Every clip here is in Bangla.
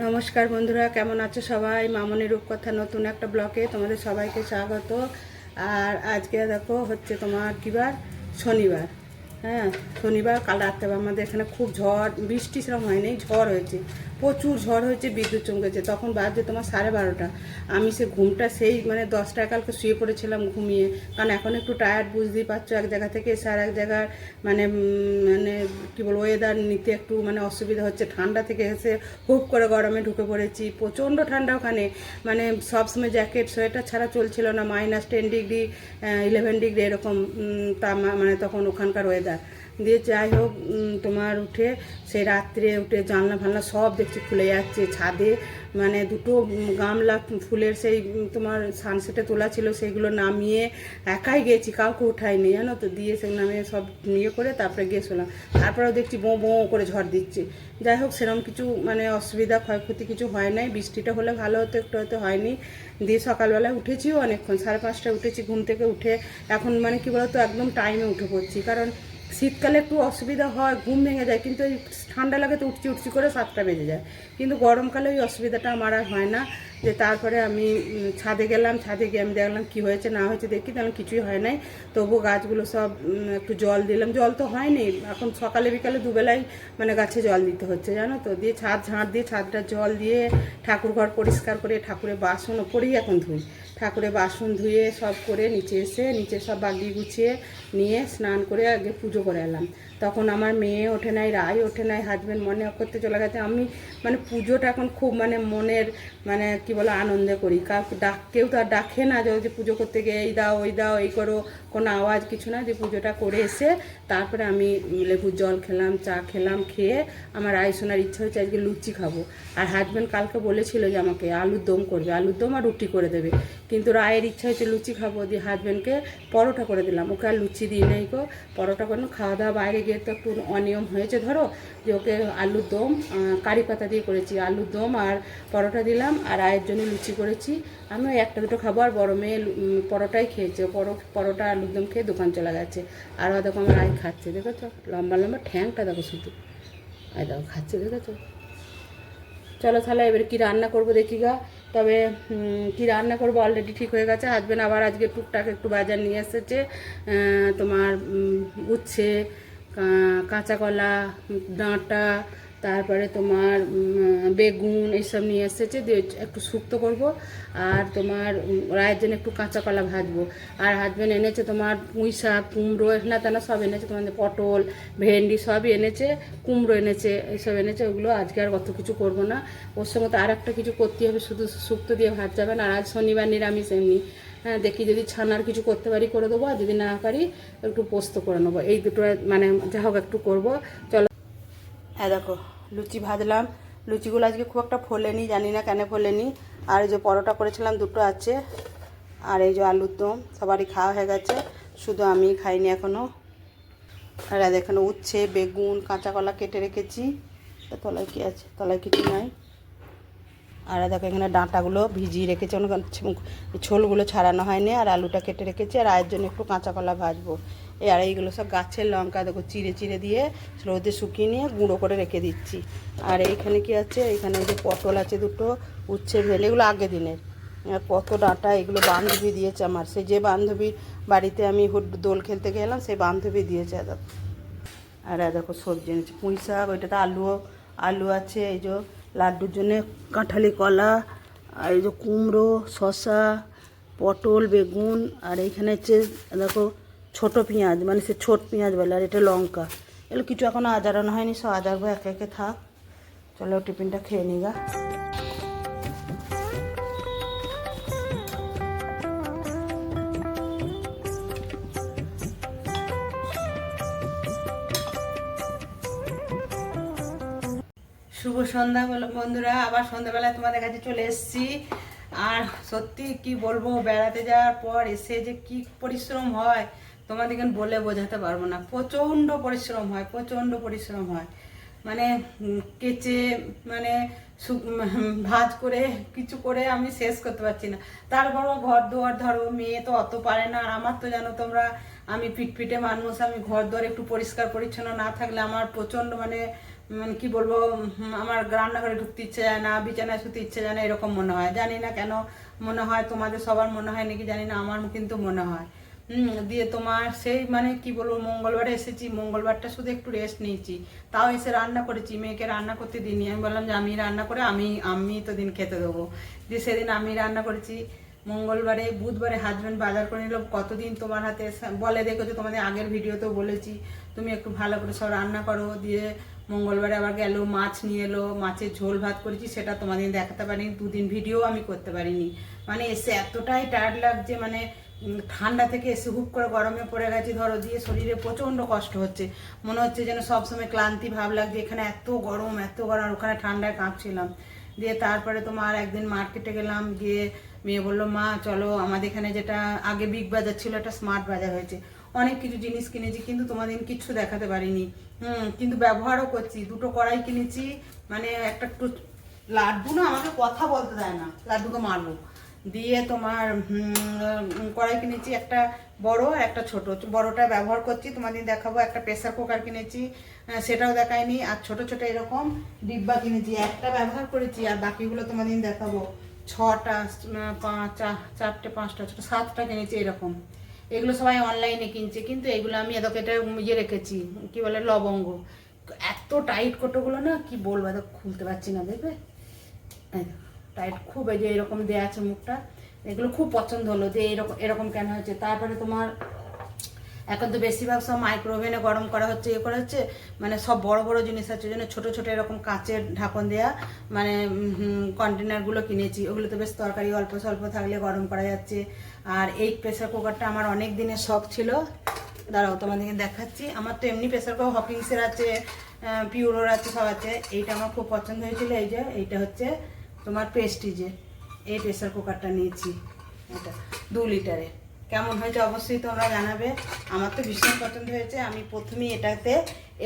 নমস্কার বন্ধুরা, কেমন আছো সবাই? মামনি রূপকথা নতুন একটা ব্লগে তোমাদের সবাইকে স্বাগত। আর আজকে দেখো হচ্ছে তোমার কী বার, শনিবার। হ্যাঁ, শনিবার। কাল রাত্রে আমাদের এখানে খুব ঝড় বৃষ্টি সেরকম হয়নি, ঝড় হয়েছে, প্রচুর ঝড় হয়েছে, বিদ্যুৎ চমকেছে। তখন বাজছে তোমার 12:30। আমি সে ঘুমটা সেই 10টায় কালকে শুয়ে পড়েছিলাম ঘুমিয়ে, কারণ এখন একটু টায়ার্ড, বুঝতেই পারছো, এক জায়গা থেকে এসে আর এক জায়গার মানে মানে কী বলবো, ওয়েদার নিতে একটু অসুবিধা হচ্ছে। ঠান্ডা থেকে এসে হুপ করে গরমে ঢুকে পড়েছি, প্রচণ্ড ঠান্ডা ওখানে। সবসময় জ্যাকেট সোয়েটার ছাড়া চলছিল না, -10 ডিগ্রি, 11 ডিগ্রি এরকম তখন ওখানকার ওয়েদার দিয়ে। যাই হোক, তোমার উঠে সেই রাত্রে উঠে জানলা ফানলা সব দেখছি খুলে যাচ্ছে। ছাদে দুটো গামলা ফুলের সেই তোমার সানসেটে তোলা ছিল, সেইগুলো নামিয়ে একাই গেছি, কাউকে উঠাইনি জানো তো। দিয়ে সে নামিয়ে সব নিয়ে করে তারপরে গেছিলাম। তারপরেও দেখছি বোঁ বোঁ করে ঝড় দিচ্ছে। যাই হোক, সেরকম কিছু অসুবিধা ক্ষয়ক্ষতি কিছু হয় নাই। বৃষ্টিটা হলে ভালো হতো, একটু হয়তো হয়নি। দিয়ে সকালবেলায় উঠেছিও অনেকক্ষণ, 5:30টায় উঠেছি ঘুম থেকে। উঠে এখন কী বলতো, একদম টাইমে উঠে পড়ছি। কারণ শীতকালে একটু অসুবিধা হয়, ঘুম ভেঙে যায়, কিন্তু এই ঠান্ডা লাগে তো উঠছি করে 7টা বেজে যায়। কিন্তু গরমকালে ওই অসুবিধাটা আমার আর হয় না। যে তারপরে আমি ছাদে গেলাম, ছাদে গিয়ে আমি দেখলাম কী হয়েছে না হয়েছে দেখি, তেমন কিছুই হয় নাই। তবুও গাছগুলো সব একটু জল দিলাম। জল তো হয়নি, এখন সকালে বিকালে দুবেলাই গাছে জল দিতে হচ্ছে জানো তো। দিয়ে ছাদ ঝাঁট দিয়ে ছাদটা জল দিয়ে ঠাকুর ঘর পরিষ্কার করে ঠাকুরের বাসন ওপরেই এখন ধুই। ঠাকুরের বাসন ধুয়ে সব করে নিচে এসে নিচে সব বাগিয়ে গুছিয়ে নিয়ে স্নান করে আগে পুজো করে এলাম। তখন আমার মেয়ে ওঠে নাই, রায় ওঠে নাই, হাজব্যান্ড মনে করতে চলে গেছে। আমি পুজোটা এখন খুব মনের কী বলো আনন্দে করি। কেউ তো আর ডাকে না যে পুজো করতে গিয়ে এই দাও ওই দাও এই করো, কোনো আওয়াজ কিছু না। যে পুজোটা করে এসে তারপরে আমি লেবুর জল খেলাম, চা খেলাম। খেয়ে আমার রায়সোনার ইচ্ছা হচ্ছে আজকে লুচি খাবো। আর হাজব্যান্ড কালকে বলেছিল যে আমাকে আলুর দম করবে, আলুর দম আর রুটি করে দেবে। কিন্তু রায়ের ইচ্ছা হচ্ছে লুচি খাবো। দিয়ে হাজব্যান্ডকে পরোটা করে দিলাম, ওকে আর লুচি দিই নাই গো, পরোটা করে। খাওয়া দাওয়া বাইরে গিয়ে তো একটু অনিয়ম হয়েছে ধরো, যে ওকে আলুর দম কারি পাতা দিয়ে করেছি, আলুর দম আর পরোটা দিলাম। আর রায়ের জন্য লুচি করেছি। আমি ওই একটা দুটো খাবো। আর বড় মেয়ে পরোটাই খেয়েছে, পরোটা আলুর দম খেয়ে দোকান চলে গেছে। আর দেখো আমার রায় খাচ্ছে, দেখেছো লম্বা লম্বা ঠ্যাংটা দেখো শুধু, আর দেখো খাচ্ছে, দেখেছো। চলো তাহলে এবারে কী রান্না করবো দেখি গা। তবে কী রান্না করবো অলরেডি ঠিক হয়ে গেছে। হাজব্যান্ড আবার আজকে টুকটাক একটু বাজার নিয়ে এসেছে। তোমার উচ্ছে, কাঁচা কলা, ডাঁটা, তারপরে তোমার বেগুন এইসব নিয়ে এসেছে। দিয়ে একটু শুক্তো করব। আর তোমার রায়ের জন্য একটু কাঁচা কলা ভাজবো। আর হাজব্যান্ড এনেছে তোমার পুঁই শাক, কুমড়ো, না তেনা সব এনেছে। তোমাদের পটল, ভেন্ডি সবই এনেছে, কুমড়ো এনেছে, এইসব এনেছে। ওগুলো আজকে আর অত কিছু করবো না। ওর সঙ্গে তো আর একটা কিছু করতে হবে, শুধু শুক্তো দিয়ে ভাত যাবে না। আর আজ শনিবার নিরামিষ এমনি। হ্যাঁ, দেখি যদি ছানার কিছু করতে পারি করে দেবো, আর যদি না পারি একটু পোস্ত করে নেবো। এই দুটো যা হোক একটু করবো। চলো। হ্যাঁ দেখো, লুচি ভাজলাম। লুচিগুলো আজকে খুব একটা ফোলেনি, জানি না কেন ফোলেনি। আর এই যে পরোটা করেছিলাম দুটো আছে। আর এই যে আলুর দম সবারই খাওয়া হয়ে গেছে, শুধু আমি খাইনি এখনও। আর এখানে উচ্ছে, বেগুন, কাঁচা কলা কেটে রেখেছি। তলায় কী আছে? তলায় কিছু নাই। আর দেখো এখানে ডাঁটাগুলো ভিজিয়ে রেখেছি, ছোলগুলো ছাড়ানো হয়নি। আর আলুটা কেটে রেখেছি। আর রায়ের জন্য একটু কাঁচা কলা ভাজবো। আর এইগুলো সব গাছের লঙ্কা দেখো চিড়ে চিড়ে দিয়ে রোদে শুকিয়ে নিয়ে গুঁড়ো করে রেখে দিচ্ছি। আর এইখানে কি আছে? এইখানে যে পটল আছে দুটো, উচ্ছে, ভেলে, এগুলো আগের দিনের। আর কত ডাঁটা, এগুলো বান্ধবী দিয়েছে আমার। সেই যে বান্ধবীর বাড়িতে আমি দোল খেলতে গেলাম, সেই বান্ধবী দিয়েছে। দেখো। আর দেখো সবজি এনেছি, পুঁই শাক, ওইটাতে আলু আছে। এই যে লাড্ডুর জন্যে কাঁঠালি কলা, আর এই যে কুমড়ো, শসা, পটল, বেগুন। আর এইখানে হচ্ছে দেখো ছোটো পেঁয়াজ, সে ছোট পেঁয়াজ বলে। আর এটা লঙ্কা। এগুলো কিছু এখনও আজারানো হয়নি, সব আজারবো একে একে। থাক, চলো টিফিনটা খেয়ে নিগা। শুভ সন্ধ্যা বন্ধুরা, আবার সন্ধ্যাবেলায় তোমাদের কাছে চলে এসেছি। আর সত্যি কি বলবো, বেড়াতে যাওয়ার পর এসে যে কি পরিশ্রম হয় তোমাদেরকে বলে বোঝাতে পারবো না। প্রচণ্ড পরিশ্রম হয়, প্রচণ্ড পরিশ্রম হয়। কেচে ভাজ করে কিছু করে আমি শেষ করতে পারছি না। তারপরও ঘর দুয়ার ধরো, মেয়ে তো অত পারে না। আর আমার তো জানো তোমরা, আমি পিটপিটে মানুষ। আমি ঘর দুয়ার একটু পরিষ্কার পরিচ্ছন্ন না থাকলে আমার প্রচণ্ড মানে কি বলবো, আমার রান্নাঘরে ঢুকতে ইচ্ছে যায় না, বিছানায় শুতে ইচ্ছে যায় না, এরকম মনে হয়। জানি না কেন মনে হয়, তোমাদের সবার মনে হয় নাকি জানি না, আমার কিন্তু মনে হয়। দিয়ে তোমার সেই মানে কি বলবো, মঙ্গলবারে এসেছি, মঙ্গলবারটা শুধু একটু রেস্ট নিয়েছি, তাও এসে রান্না করেছি, মেয়েকে রান্না করতে দিইনি। আমি বললাম যে আমি রান্না করে আমি তো দিন খেতে দেবো, দিয়ে সেদিন আমি রান্না করেছি। মঙ্গলবারে বুধবারে হাজব্যান্ড বাজার করে নিল, কতদিন তোমার হাতে বলে, দেখেছো তোমাদের আগের ভিডিওতেও বলেছি তুমি একটু ভালো করে সব রান্না করো। দিয়ে মঙ্গলবারে আবার গেল, মাছ নিয়ে এলো, মাছের ঝোল ভাত করেছি, সেটা তোমাদের দেখাতে পারিনি, দুদিন ভিডিও আমি করতে পারিনি। মানে এসে এতটাই টায়ার্ড লাগছে, মানে ঠান্ডা থেকে এসে হুপ করে গরমে পড়ে গেছি ধরো, দিয়ে শরীরে প্রচণ্ড কষ্ট হচ্ছে, মনে হচ্ছে যেন সবসময় ক্লান্তি ভাব লাগছে, এখানে এত গরম আর ওখানে ঠান্ডায় কাঁপছিলাম। দিয়ে তারপরে তোমার একদিন মার্কেটে গেলাম, গিয়ে মেয়ে বললো মা চলো আমাদের এখানে, যেটা আগে বিগ বাজার ছিল একটা স্মার্ট বাজার হয়েছে, অনেক কিছু জিনিস কিনেছি, কিন্তু তোমাদের কিচ্ছু দেখাতে পারিনি। কিন্তু ব্যবহারও করছি, দুটো কড়াই কিনেছি, মানে একটা লাড্ডু না আমাকে কথা বলতে দেয় না, লাড্ডুকে মারবো। দিয়ে তোমার কড়াই কিনেছি, একটা বড় আর একটা ছোট, বড়টা ব্যবহার করছি তোমাদের দেখাবো। একটা প্রেসার কুকার কিনেছি, সেটাও দেখায়নি। আর ছোট ছোট এরকম ডিব্বা কিনেছি, একটা ব্যবহার করেছি আর বাকিগুলো তোমাদের দেখাবো। 6টা 4টে 5টা 7টা কিনেছি এরকম। এগুলো সবাই অনলাইনে কিনছে, কিন্তু এগুলো আমি এদেরকে এটা ইয়ে রেখেছি, কি বলে লবঙ্গ। এত টাইট কোটোগুলো না, কি বলবো, এত খুলতে পারছি না, দেখবে টাইট খুব, এই যে এরকম দেওয়া আছে মুখটা, এগুলো খুব পছন্দ হলো যে এরকম এরকম কেন হয়েছে। তারপরে তোমার এখন তো বেশিরভাগ সব মাইক্রোওভেনে গরম করা হচ্ছে, ইয়ে করা হচ্ছে, মানে সব বড় বড় জিনিস আছে, ওই জন্য ছোটো ছোটো এরকম কাঁচের ঢাকন দেওয়া মানে কন্টেনারগুলো কিনেছি, ওগুলো তো বেশ তরকারি অল্প স্বল্প থাকলে গরম করা যাচ্ছে। আর এই প্রেসার কুকারটা আমার অনেক দিনের শখ ছিল, দাঁড়াও তোমাদেরকে দেখাচ্ছি। আমার তো এমনি প্রেসার কুকার হকিংসের আছে, পিউরোর আছে, সব আছে। এইটা আমার খুব পছন্দ হয়েছিল, এই যে এইটা হচ্ছে তোমার প্রেস্টিজে, এই প্রেসার কুকারটা নিয়েছি, এটা 2 লিটারে। কেমন হয়েছে অবশ্যই তোমরা জানাবে, আমার তো ভীষণ পছন্দ হয়েছে। আমি প্রথমেই এটাতে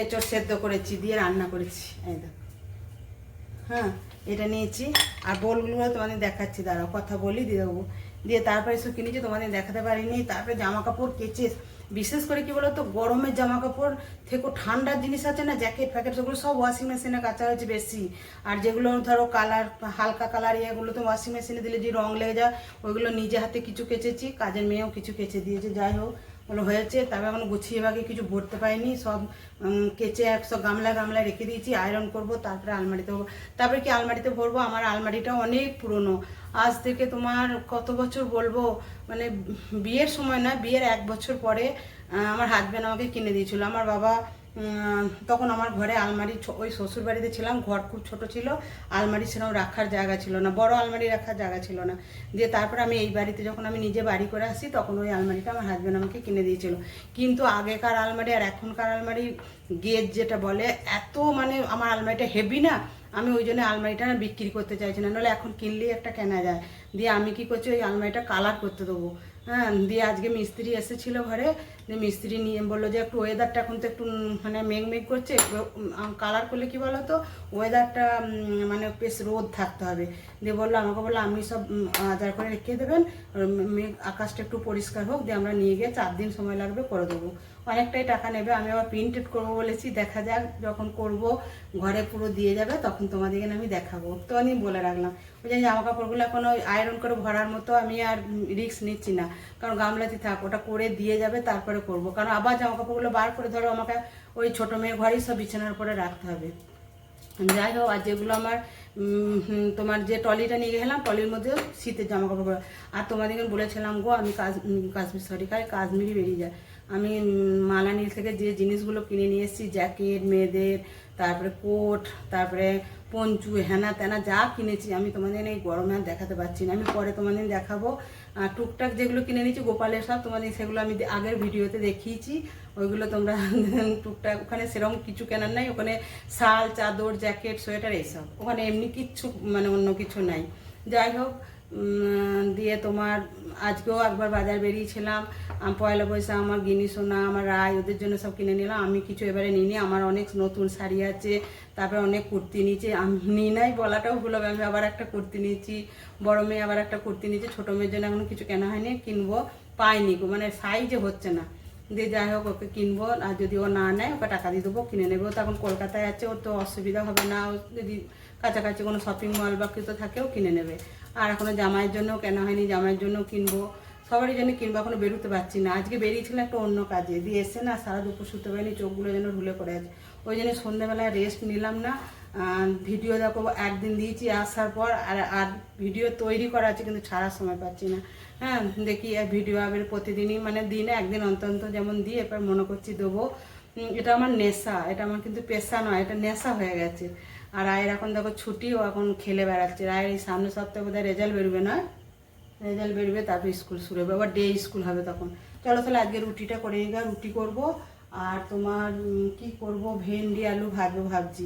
এঁচড় সেদ্ধ করেছি, দিয়ে রান্না করেছি, এই দেখো। হ্যাঁ, এটা নিয়েছি। আর বোলগুলো তোমাদের দেখাচ্ছি, দাঁড়াও কথা বলি দিয়ে দেবো। দিয়ে তারপরে এসব কিনেছি, তোমাদের দেখাতে পারিনি। তারপরে জামা কাপড় কেচে, বিশেষ করে কি বলতো, গরমের জামা কাপড় থেকেও ঠান্ডার জিনিস আছে না, জ্যাকেট ফ্যাকেট, সেগুলো সব ওয়াশিং মেশিনে কাচা হয়েছে বেশি। আর যেগুলো ধরো কালার, হালকা কালার এগুলো তো ওয়াশিং মেশিনে দিলে যে রং লেগে যায়, ওইগুলো নিজে হাতে কিছু কেচেছি, কাজের মেয়েও কিছু কেচে দিয়েছে। যাই হোক, ওগুলো হয়েছে। তারপরে এখন গুছিয়ে ভাগে কিছু ভরতে পারিনি, সব কেচে সব গামলায় রেখে দিয়েছি, আয়রন করব, তারপরে আলমারিতে ভরবো। তারপরে কি আলমারিতে ভরবো, আমার আলমারিটা অনেক পুরনো, আজ থেকে তোমার কত বছর বলবো, মানে বিয়ের সময় না, বিয়ের 1 বছর পরে আমার হাজব্যান্ড আমাকে কিনে দিয়েছিল। আমার বাবা তখন আমার ঘরে আলমারি, ওই শ্বশুর বাড়িতে ছিলাম, ঘর খুব ছোট ছিল, আলমারি সেরকম রাখার জায়গা ছিল না, বড় আলমারি রাখার জায়গা ছিল না। দিয়ে তারপর আমি এই বাড়িতে যখন আমি নিজে বাড়ি করে আসি, তখন ওই আলমারিটা আমার হাজব্যান্ড আমাকে কিনে দিয়েছিল। কিন্তু আগেকার আলমারি আর এখনকার আলমারি গেজ যেটা বলে, এত মানে আমার আলমারিটা হেভি না, আমি ওই জন্য আলমারিটা না বিক্রি করতে চাইছি না, নাহলে এখন কিনলেই একটা কেনা যায়। দিয়ে আমি কি করছি, ওই আলমারিটা কালার করতে দেবো। হ্যাঁ, দিয়ে আজকে মিস্ত্রি এসেছিলো ঘরে, যে মিস্ত্রি নিয়ে বললো যে একটু ওয়েদারটা এখন তো একটু মানে মেঘ করছে, কালার করলে কি বলো তো, ওয়েদারটা মানে বেশ রোদ থাকতে হবে। দিয়ে বললো, আমাকে বললো আপনি সব আদার করে রেখে দেবেন, মেঘ আকাশটা একটু পরিষ্কার হোক, দিয়ে আমরা নিয়ে গিয়ে 4 দিন সময় লাগবে, করে দেবো। অনেকটাই টাকা নেবে, আমি আবার প্রিন্টেড করবো বলেছি, দেখা যাক যখন করব, ঘরে পুরো দিয়ে যাবে, তখন তোমাদেরকে আমি দেখাবো। তো আমি বলে রাখলাম, ওই যে জামা কাপড়গুলো এখন ওই আয়রন করে ভরার মতো আমি আর রিস্ক নিচ্ছি না, কারণ গামলাতে থাক, ওটা করে দিয়ে যাবে, তারপরে করব, কারণ আবার জামা কাপড়গুলো বার করে ধরো আমাকে ওই ছোটো মেয়ের ঘরেই সব বিছানার উপরে রাখতে হবে। যাই হোক, আর যেগুলো আমার তোমার যে ট্রলিটা নিয়ে গেলাম, ট্রলির মধ্যে শীতের জামা কাপড়। আর তোমাদেরকে বলেছিলাম গো, আমি কাশ্মীরি বেরিয়ে যায়, আমি মালানিল থেকে যে জিনিসগুলো কিনে নিয়ে এসেছি, জ্যাকেট মেয়েদের, তারপরে কোট, তারপরে পঞ্চু, হেনা তেনা যা কিনেছি, আমি তোমাদের এই গরমে আর দেখাতে পারছি না, আমি পরে তোমাদের দেখাবো। টুকটাক যেগুলো কিনে নিয়েছি গোপালের সব, তোমাদের সেগুলো আমি আগের ভিডিওতে দেখিয়েছি, ওইগুলো তোমরা টুকটাক, ওখানে সেরকম কিছু কেনার নাই, ওখানে শাল চাদর জ্যাকেট সোয়েটার এইসব, ওখানে এমনি কিচ্ছু মানে অন্য কিছু নাই। যাই হোক, দিয়ে তোমার আজকেও একবার বাজার বেরিয়েছিলাম, পয়লা বৈশাখ আমার গিনি সোনা, আমার রায়, ওদের জন্য সব কিনে নিলাম। আমি কিছু এবারে নিইনি, আমার অনেক নতুন শাড়ি আছে, তারপরে অনেক কুর্তি নিয়েছি, আমি নিই নাই বলাটাও ভুল হবে, আমি আবার একটা কুর্তি নিয়েছি, বড় মেয়ে আবার একটা কুর্তি নিয়েছি, ছোটো মেয়ের জন্য এখনো কিছু কেনা হয়নি, কিনবো, পাইনি গো, মানে সাইজে হচ্ছে না। দিয়ে যাই হোক ওকে কিনবো, আর যদি ও না নেয় ওকে টাকা দিয়ে দেবো, কিনে নেবো। তো এখন কলকাতায় আছে, ওর তো অসুবিধা হবে না, ও যদি কাছাকাছি কোনো শপিং মল বা কিছু থাকেও কিনে নেবে। আর এখনও জামাইয়ের জন্যও কেনা হয়নি, জামাইয়ের জন্য কিনবো, সবারই জন্য কিনবো। এখনো বেরোতে পারছি না, আজকে বেরিয়েছিলাম একটা অন্য কাজে, দিয়ে এসে না সারা দুপুর শুতে পারিনি, চোখগুলো যেন ঢুলে পড়ে আছে। ওই জন্য সন্ধ্যেবেলায় রেস্ট নিলাম না। ভিডিও দেখো একদিন দিয়েছি আসার পর, আর ভিডিও তৈরি করা আছে কিন্তু ছাড়ার সময় পাচ্ছি না। হ্যাঁ, দেখি ভিডিও আবার প্রতিদিনই মানে দিনে একদিন অন্তত যেমন দিই, এরপর মনে করছি দেবো। এটা আমার নেশা, এটা আমার কিন্তু পেশা নয়, এটা নেশা হয়ে গেছে। আর রায়ের এখন দেখো ছুটি, ও এখন খেলে বেড়াচ্ছে। রায়ের এই সামনের সপ্তাহে বোধহয় রেজাল্ট বেরোবে, না রেজাল্ট বেরোবে তারপর স্কুল শুরু হবে, আবার ডে স্কুল হবে তখন। চলো তাহলে আজকে রুটিটা করে নিই, রুটি করব। আর তোমার কি করব, ভেন্ডি আলু ভাজবো ভাবছি,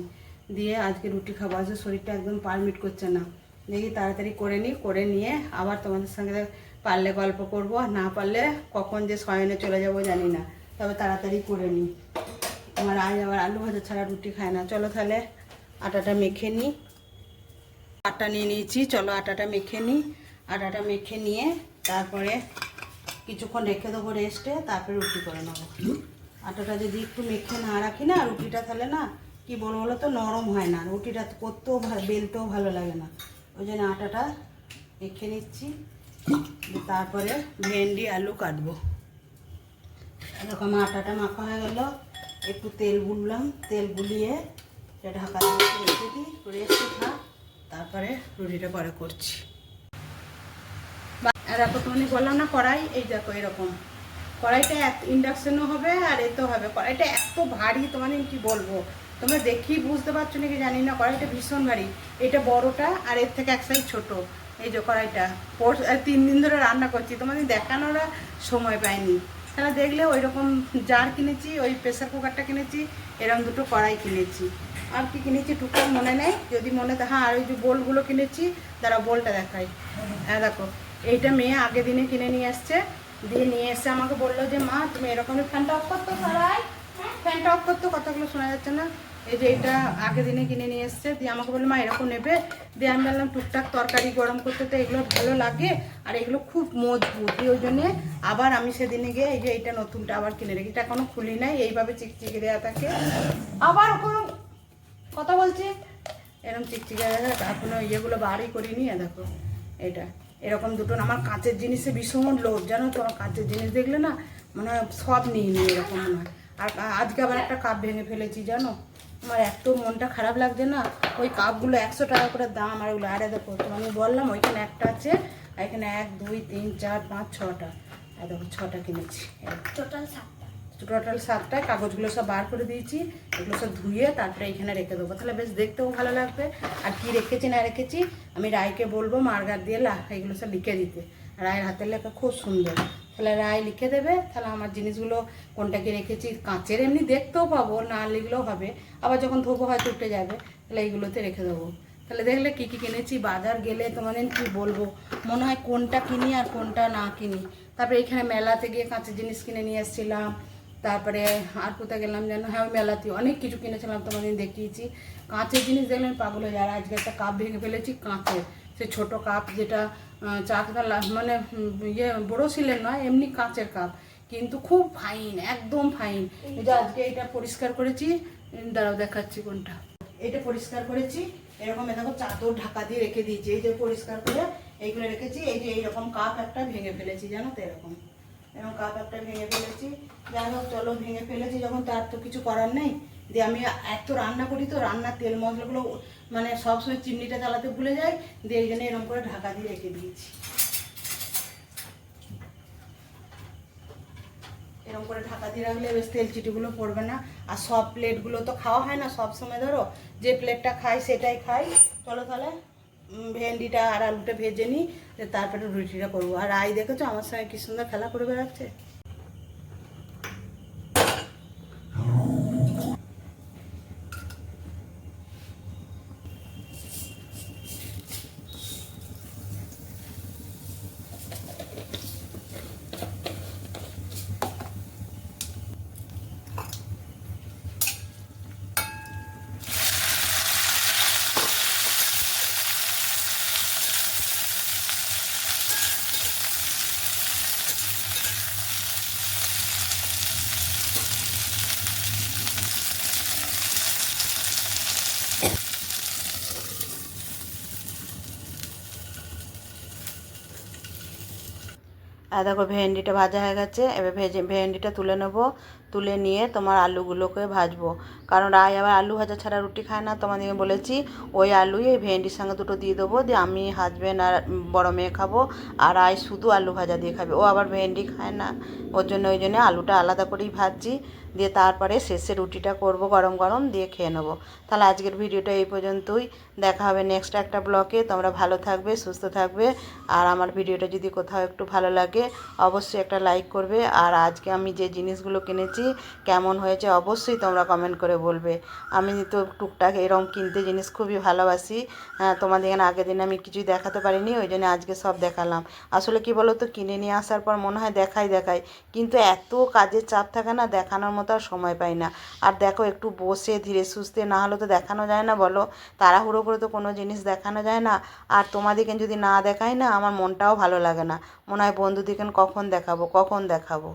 দিয়ে আজকে রুটি খাবো। আজকে শরীরটা একদম পারমিট করছে না, দেখি তাড়াতাড়ি করে নিই, করে নিয়ে আবার তোমাদের সঙ্গে পারলে গল্প করব, আর না পারলে কখন যে শয়নে চলে যাব জানি না, তবে তাড়াতাড়ি করে নিই। আমার আজ আবার আলু ভাজা ছাড়া রুটি খায় না। চলো তাহলে আটাটা মেখে নিই, আটা নিয়ে নিয়েছি, চলো আটাটা মেখে নিই। আটাটা মেখে নিয়ে তারপরে কিছুক্ষণ রেখে দেবো রেস্টে, তারপরে রুটি করে নেবো। আটাটা যদি একটু মেখে না রাখি না, রুটিটা তাহলে না কি বলবো বলো তো, নরম হয় না, রুটিটা করতেও বেলতেও ভালো লাগে না। ওই জন্য আটাটা মেখে নিচ্ছি, তারপরে ভেন্ডি আলু কাটবো। এরকম আটাটা মাখা হয়ে গেল, একটু তেল বুললাম, তেল বুলিয়ে ঢাকা দিয়ে রেখে দিই, রেস্টে থাক, তারপরে রুটিটা পরে করছি। আর দেখো তুমি বললাম না কড়াই, এই দেখো এরকম কড়াইটা ইন্ডাকশনও হবে আর এতেও হবে। কড়াইটা এত ভারী, তোমার কি বলবো, তোমরা দেখি বুঝতে পারছো নাকি জানি না, কড়াইটা ভীষণ ভারী। এটা বড়টা আর এর থেকে এক সাইজ ছোটো। এই যে কড়াইটা 3 দিন ধরে রান্না করছি, তোমাদের দেখানোর সময় পাইনি। তাহলে দেখলে ওই রকম জার কিনেছি, ওই প্রেসার কুকারটা কিনেছি, এরকম দুটো কড়াই কিনেছি। আর কি কিনেছি টুকটাক মনে নেই, যদি মনে হ্যাঁ, আর ওই যে বোলগুলো কিনেছি, তারা বোলটা দেখাই। হ্যাঁ দেখো, এইটা মেয়ে আগের দিনে কিনে নিয়ে আসছে, দিয়ে নিয়ে এসে আমাকে বললো যে মা তুমি এরকমই ফ্যানটা অফ করতো, সবাই ফ্যানটা অফ করতো, কথাগুলো শোনা যাচ্ছে না। এই যে এটা আগের দিনে কিনে নিয়ে এসছে, দিয়ে আমাকে বললো মা এরকম নেবে। দিয়ে আমি বললাম টুকটাক তরকারি গরম করতে তো এগুলো ভালো লাগে, আর এগুলো খুব মজবুত, ওই জন্যে আবার আমি সেদিনে গিয়ে এই যে এইটা নতুনটা আবার কিনে রেখে, এটা এখনো খুলি নাই, এইভাবে চিকচিকে দেওয়া থাকে। আবার ওখানে কথা বলছি, এরকম চিকচিকে দেখা, এখনো ইয়েগুলো বারই করিনি। দেখো এটা এরকম দুটো, আমার কাঁচের জিনিসে ভীষণ লোভ, জানো তো, আমার কাঁচের জিনিস দেখলে না মানে সব নিয়ে নিই এরকম মনে হয়। আর আজকে আবার একটা কাপ ভেঙে ফেলেছি, জানো আমার এত মনটা খারাপ লাগছে না। ওই কাপগুলো 100 টাকা করে দাম, আর ওগুলো আরে দেখো আমি বললাম ওইখানে একটা আছে, আর এখানে 1 2 3 4 5 6টা, আর দেখো 6টা কিনেছি, টোটাল 7টায় কাগজগুলো সব বার করে দিয়েছি, এগুলো সব ধুয়ে তারপরে এখানে রেখে দেবো, তাহলে বেশ দেখতেও ভালো লাগবে। আর কি রেখেছি না রেখেছি আমি রায়কে বলবো মার্গার দিয়ে এগুলো সব লিখে দিতে, রায়ের হাতের লেখা খুব সুন্দর, তাহলে রায় লিখে দেবে, তাহলে আমার জিনিসগুলো কোনটা কি রেখেছি, কাঁচের এমনি দেখতেও পাবো, না লিখলেও হবে, আবার যখন ধোবো হয়তো উঠে যাবে, তাহলে এইগুলোতে রেখে দেবো। তাহলে দেখলে কী কী কিনেছি, বাজার গেলে তোমাদের কি বলবো, মনে হয় কোনটা কিনি আর কোনটা না কিনি। তারপরে এখানে মেলাতে গিয়ে কাঁচের জিনিস কিনে নিয়ে এসেছিলাম, তারপরে আর কোথায় গেলাম যেন, হ্যাঁ ওই মেলাতে অনেক কিছু কিনেছিলাম, তোমাদের দেখিয়েছি। কাঁচের জিনিস দেখলে আমি পাগল হয়ে যায়। আজকে একটা কাপ ভেঙে ফেলেছি কাঁচের, সে ছোটো কাপ যেটা চা মানে ইয়ে বড়োশিলের নয়, এমনি কাঁচের কাপ, কিন্তু খুব ফাইন, একদম ফাইন। এই যে আজকে এটা পরিষ্কার করেছি, দাঁড়াও দেখাচ্ছি কোনটা, এটা পরিষ্কার করেছি, এরকম দেখো চাদর ঢাকা দিয়ে রেখে দিয়েছি, এই যে পরিষ্কার করে এইগুলো রেখেছি। এই যে এইরকম কাপ একটা ভেঙে ফেলেছি, জানো তো, এরকম কাপ একটা ভেঙে ফেলেছি। যাই হোক চলো, ভেঙে ফেলেছি যখন, তার তো কিছু করার নেই। দিয়ে আমি এত রান্না করি তো, রান্নার তেল মশলাগুলো মানে সবসময় চিমনিটা চালাতে ভুলে যাই, দিয়ে এই জন্য এরকম করে ঢাকা দিয়ে রেখে দিয়েছি। এরকম করে ঢাকা দিয়ে রাখলে বেশ তেল চিটিগুলো পড়বে না। আর সব প্লেটগুলো তো খাওয়া হয় না সব সময়, ধরো যে প্লেটটা খাই সেটাই খাই। চলো তাহলে ভেন্ডিটা আর আলুটা ভেজে নিই, তারপরে রুটিটা করবো। আর রাই দেখেছো আমার সঙ্গে কি সুন্দর খেলা করে বেড়াচ্ছে। আর দেখো ভেন্ডিটা ভাজা হয়ে গেছে, এবার ভেন্ডিটা তুলে নেবো, তুলে নিয়ে তোমার আলুগুলোকে ভাজবো। কারণ রায় আবার আলু ভাজা ছাড়া রুটি খায় না, তোমাদেরকে বলেছি। ওই আলুই এই ভেন্ডির সঙ্গে দুটো দিয়ে দেবো, দিয়ে আমি, হাজব্যান্ড আর বড় মেয়ে খাবো। আর রায় শুধু আলু ভাজা দিয়ে খাবে, ও আবার ভেন্ডি খায় না। ওই জন্য আলুটা আলাদা করেই ভাজছি, দিয়ে তারপরে শেষে রুটিটা করব গরম গরম, দিয়ে খেয়ে নেবো। তাহলে আজকের ভিডিওটা এই পর্যন্তই। দেখা হবে নেক্সট একটা ব্লগে। তোমরা ভালো থাকবে, সুস্থ থাকবে। আর আমার ভিডিওটা যদি কোথাও একটু ভালো লাগে অবশ্যই একটা লাইক করবে। আর আজকে আমি যে জিনিসগুলো কিনেছি কেমন হয়েছে অবশ্যই তোমরা কমেন্ট করে বলবে। আমি তো টুকটাক এরকম কিনতে জিনিস খুবই ভালোবাসি। তোমাদের এখানে আগের দিন আমি কিছুই দেখাতে পারিনি, ওই জন্য আজকে সব দেখালাম। আসলে কি বলো তো, কিনে নিয়ে আসার পর মনে হয় দেখাই, কিন্তু এত কাজের চাপ থাকে না, দেখানোর মতো আর সময় পাই না। আর দেখো, একটু বসে ধীরে সুস্থে না হলে তো দেখানো যায় না, বলো। তাড়াহুড়ো করে তো কোনো জিনিস দেখানো যায় না। আর তোমাদেরকে যদি না দেখাই না, আমার মনটাও ভালো লাগে না। মনে হয় বন্ধুদেরকে কখন দেখাবো।